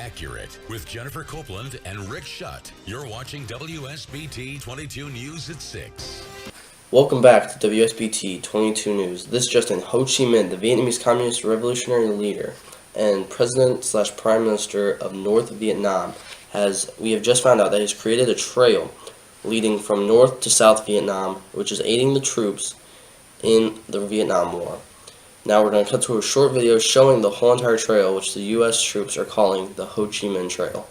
accurate with Jennifer Copeland and Rick Schutt. You're watching WSBT 22 News at 6. Welcome back to WSBT 22 News. This is Justin. Ho Chi Minh, the Vietnamese Communist revolutionary leader and President/Prime Minister of North Vietnam, we have just found out that he's created a trail leading from North to South Vietnam, which is aiding the troops in the Vietnam War. Now we're going to cut to a short video showing the whole entire trail, which the U.S. troops are calling the Ho Chi Minh Trail.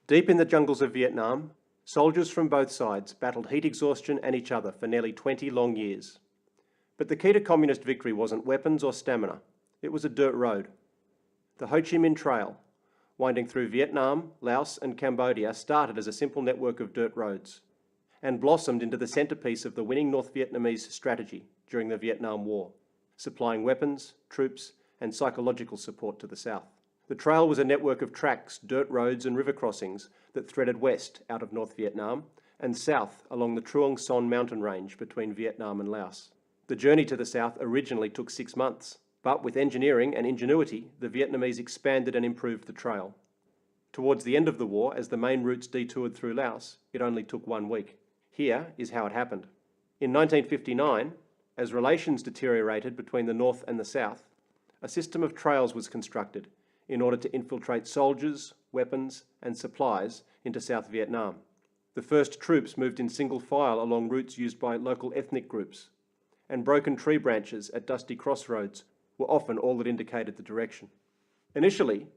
Deep in the jungles of Vietnam, soldiers from both sides battled heat exhaustion and each other for nearly 20 long years. But the key to communist victory wasn't weapons or stamina. It was a dirt road. The Ho Chi Minh Trail, winding through Vietnam, Laos and Cambodia, started as a simple network of dirt roads and blossomed into the centerpiece of the winning North Vietnamese strategy during the Vietnam War, supplying weapons, troops and psychological support to the south. The trail was a network of tracks, dirt roads and river crossings that threaded west out of North Vietnam and south along the Truong Son mountain range between Vietnam and Laos. The journey to the south originally took 6 months, but with engineering and ingenuity, the Vietnamese expanded and improved the trail. Towards the end of the war, as the main routes detoured through Laos, it only took 1 week. Here is how it happened. In 1959, as relations deteriorated between the North and the South, a system of trails was constructed in order to infiltrate soldiers, weapons and supplies into South Vietnam. The first troops moved in single file along routes used by local ethnic groups, and broken tree branches at dusty crossroads were often all that indicated the direction. Initially,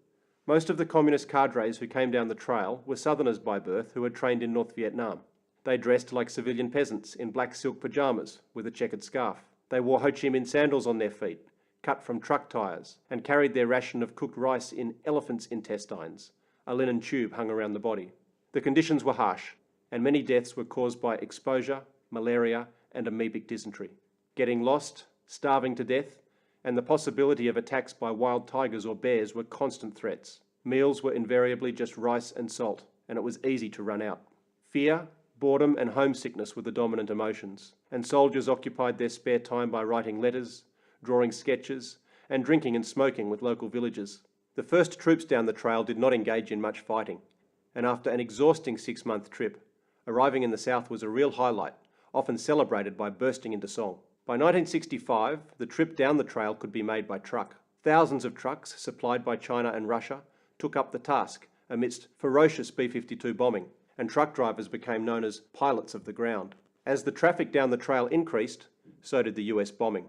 most of the communist cadres who came down the trail were Southerners by birth who had trained in North Vietnam. They dressed like civilian peasants in black silk pajamas with a checkered scarf. They wore Ho Chi Minh sandals on their feet, cut from truck tires, and carried their ration of cooked rice in elephants' intestines. A linen tube hung around the body. The conditions were harsh, and many deaths were caused by exposure, malaria, and amoebic dysentery. Getting lost, starving to death, and the possibility of attacks by wild tigers or bears were constant threats. Meals were invariably just rice and salt, and it was easy to run out. Fear, boredom and homesickness were the dominant emotions, and soldiers occupied their spare time by writing letters, drawing sketches, and drinking and smoking with local villagers. The first troops down the trail did not engage in much fighting, and after an exhausting 6-month trip, arriving in the south was a real highlight, often celebrated by bursting into song. By 1965, the trip down the trail could be made by truck. Thousands of trucks, supplied by China and Russia, took up the task amidst ferocious B-52 bombing, and truck drivers became known as pilots of the ground. As the traffic down the trail increased, so did the US bombing.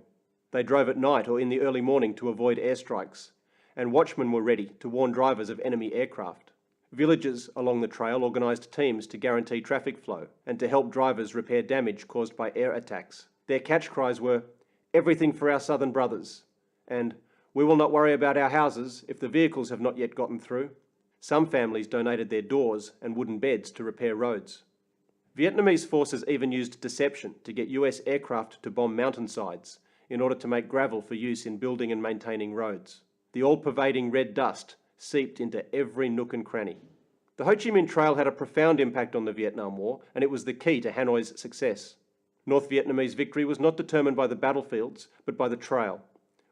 They drove at night or in the early morning to avoid airstrikes, and watchmen were ready to warn drivers of enemy aircraft. Villages along the trail organised teams to guarantee traffic flow and to help drivers repair damage caused by air attacks. Their catch cries were, "Everything for our southern brothers," and "We will not worry about our houses if the vehicles have not yet gotten through." Some families donated their doors and wooden beds to repair roads. Vietnamese forces even used deception to get US aircraft to bomb mountainsides in order to make gravel for use in building and maintaining roads. The all-pervading red dust seeped into every nook and cranny. The Ho Chi Minh Trail had a profound impact on the Vietnam War, and it was the key to Hanoi's success. North Vietnamese victory was not determined by the battlefields, but by the trail,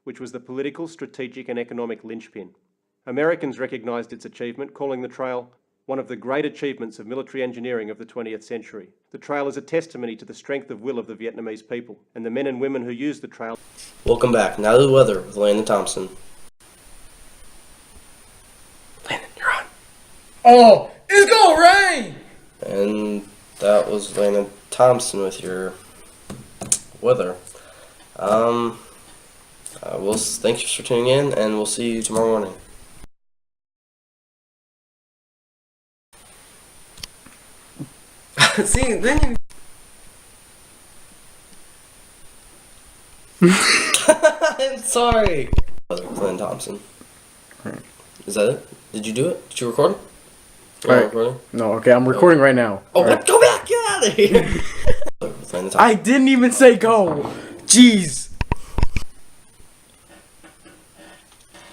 which was the political, strategic and economic linchpin. Americans recognised its achievement, calling the trail one of the great achievements of military engineering of the 20th century. The trail is a testimony to the strength of will of the Vietnamese people and the men and women who use the trail. Welcome back. Now to the weather with Landon Thompson. Landon, you're on. Oh, it's gonna rain! And that was Landon Thompson with your weather. Thanks for tuning in, and we'll see you tomorrow morning. See, then you... I'm sorry. Landon Thompson. Is that it? Did you do it? Did you record? Alright. No, okay, I'm recording right now. Oh, right. Go back! Get out of here! I didn't even say go! Jeez!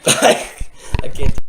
I can't